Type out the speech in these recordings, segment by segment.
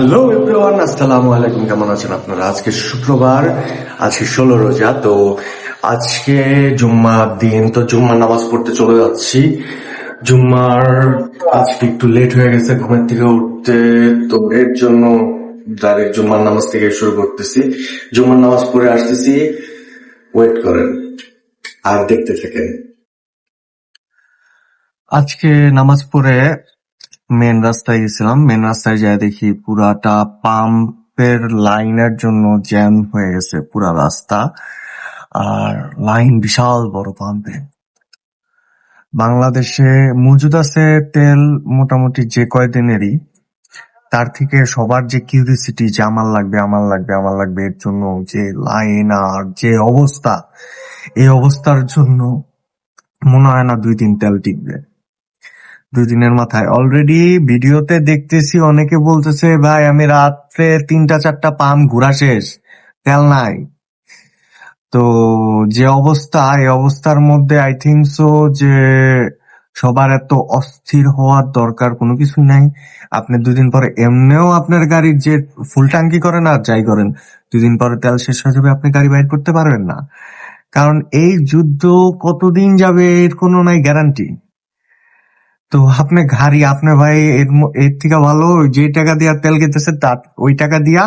Hello everyone, আসসালামু আলাইকুম। কেমন আছেন আপনারা? আজকে শুক্রবার, আজকে 16 রোজা। তো আজকে জুম্মার দিন, তো জুম্মার নামাজ পড়তে চলে যাচ্ছি। জুম্মার আজকে একটু লেট হয়ে গেছে ঘুমের থেকে উঠতে, তো এর জন্য ডাইরেক্ট জুম্মার নামাজ থেকে শুরু করতেছি। জুম্মার নামাজ পড়ে আসতেছি, ওয়েট করেন আর দেখতে থাকেন। আজকে নামাজ পড়ে মেন রাস্তায় গেছিলাম। মেন রাস্তায় যায় দেখি পুরাটা পাম্পের লাইনের জন্য জ্যাম হয়ে গেছে পুরা রাস্তা। আর লাইন বিশাল বড় পাম্পে। বাংলাদেশে মজুদ আছে তেল মোটামুটি যে কয়দিনেরই, তার থেকে সবার যে কিউরিসিটি যে আমার লাগবে আমার লাগবে আমার লাগবে, এর জন্য যে লাইন আর যে অবস্থা, এই অবস্থার জন্য মনে হয় না 2 দিন তেল টিকবে। 2 দিনের মাথায় অলরেডি ভিডিওতে দেখতেছি অনেকে বলতেছে, ভাই আমি রাত্রে 3টা 4টা পাম্প ঘোরা শেষ, তেল নাই। তো যে অবস্থা, এই অবস্থার মধ্যে আই থিঙ্ক সো যে সবার এত অস্থির হওয়ার দরকার কোনো কিছুই নাই। আপনি 2 দিন পরে এমনিও আপনার গাড়ির যে ফুল ট্যাঙ্কি করেন আর যাই করেন, 2 দিন পরে তেল শেষ হয়ে যাবে, আপনি গাড়ি বাইর করতে পারবেন না। কারণ এই যুদ্ধ কতদিন যাবে এর কোনো নাই গ্যারান্টি। তো আপনি গাড়ি, আপনি ভাই এর থেকে ভালো যে টাকা দিয়া তেল কিনতেছে তার ওই টাকা দিয়া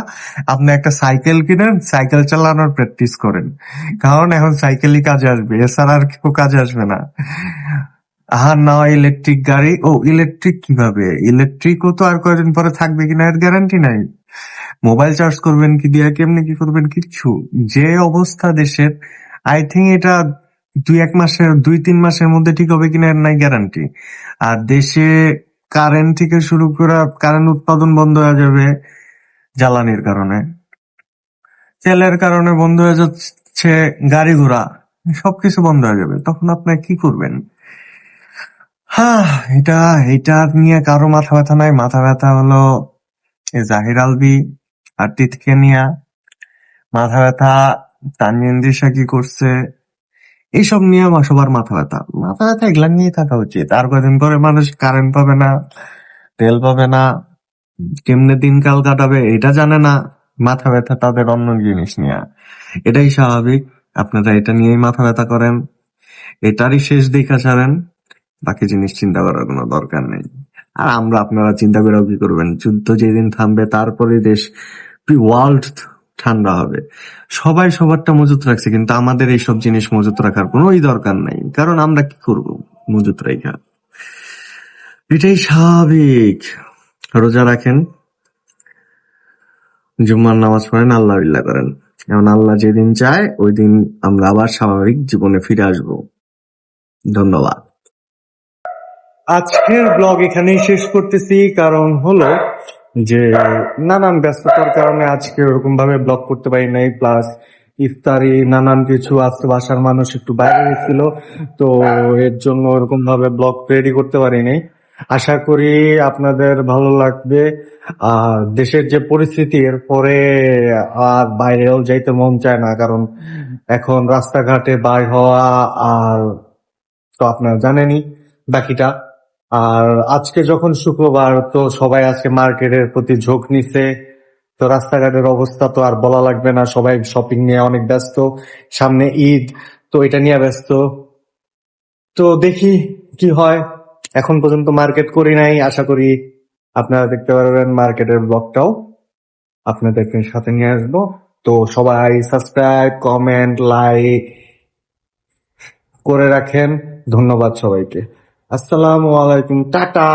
আপনি একটা সাইকেল কিনেন, সাইকেল চালানোর প্র্যাকটিস করেন। কারণ এখন সাইকেলই কাজে আসবে, এছাড়া আর কেউ কাজে আসবে না। আর না হয় ইলেকট্রিক গাড়ি। ও ইলেকট্রিক কিভাবে? ইলেকট্রিকও তো আর কয়দিন পরে থাকবে কিনা এর গ্যারান্টি নাই। মোবাইল চার্জ করবেন কি দিয়া, কেমনে কি করবেন, কিচ্ছু। যে অবস্থা দেশের, আই থিঙ্ক এটা 2-1 মাসের 2-3 মাসের মধ্যে ঠিক হবে কিনা এর নাই গ্যারান্টি। আর দেশে কারেন্ট থেকে শুরু করে কারেন্ট উৎপাদন বন্ধ হয়ে যাবে জ্বালানির কারণে, তেলের কারণে বন্ধ হয়ে যাচ্ছে, গাড়ি ঘোড়া সবকিছু বন্ধ হয়ে যাবে। তখন আপনি কি করবেন? হ্যাঁ, এটা এটা নিয়ে কারো মাথা ব্যথা নাই। মাথা ব্যথা হলো জাহির আলভী আর তিতকে নিয়া। মাথা ব্যথা তানজিন দিশা কি করছে, এইসব নিয়ে সবার মাথা ব্যথা। মাথা ব্যথা এগুলা নিয়ে থাকা উচিত। আর কয়দিন পরে মানুষ কারেন্ট পাবে না, তেল পাবে না, কেমনে দিনকাল কাটাবে এটা জানে না। মাথা ব্যথা তাদের অন্য জিনিস নিয়ে, এটাই স্বাভাবিক। আপনারা এটা নিয়েই মাথা ব্যথা করেন, এটারই শেষ দেখা ছাড়েন। বাকি জিনিস চিন্তা করার কোনো দরকার নেই। আর আপনারা চিন্তা করেও কি করবেন? যুদ্ধ যেদিন থামবে তারপরে দেশ, ওয়ার্ল্ড ঠান্ডা হবে। সবাই সবারটা মজুত রাখছে, কিন্তু আমাদের এইসব জিনিস মজুত রাখার কোনোই দরকার নাই। কারণ আমরা কি করব মজুত রাখা? এটাই স্বাভাবিক। রোজা রাখেন, জুম্মার নামাজ পড়েন, আল্লাহ বিল্লাহ করেন। এখন আল্লাহ যেদিন চায় ওই দিন আমরা আবার স্বাভাবিক জীবনে ফিরে আসব। ধন্যবাদ। আজকের ব্লগ এখানেই শেষ করতেছি, কারণ হলো যে নানান ব্যস্ততার কারণে আজকে ওরকম ভাবে ব্লগ করতে পারি নাই। প্লাস ইফতারি নানান কিছু, আজকে বাসার মানুষ একটু বাইরে গেছিল, তো এর জন্য ওরকম ভাবে ব্লগ রেডি করতে পারি নাই। আশা করি আপনাদের ভালো লাগবে। দেশের যে পরিস্থিতি, এরপরে আর বাইরেও যাইতে মন চায় না, কারণ এখন রাস্তাঘাটে বাইর হওয়া, আর তো আপনারা জানেনই বাকিটা। আর আজকে যখন শুক্রবার, তো সবাই আজকে মার্কেটের প্রতি ঝোঁক নিছে। তো রাস্তাঘাটের অবস্থা তো আর বলা লাগবে না, সবাই শপিং নিয়ে অনেক ব্যস্ত। সামনে ঈদ, তো এটা নিয়ে ব্যস্ত। তো দেখি কি হয়। এখন পর্যন্ত মার্কেট করি নাই, আশা করি আপনারা দেখতে পারবেন মার্কেটের ব্লগটাও আপনাদের সাথে নিয়ে আসবো। তো সবাই সাবস্ক্রাইব, কমেন্ট, লাইক করে রাখেন। ধন্যবাদ সবাইকে। আসসালামু আলাইকুম, টাটা।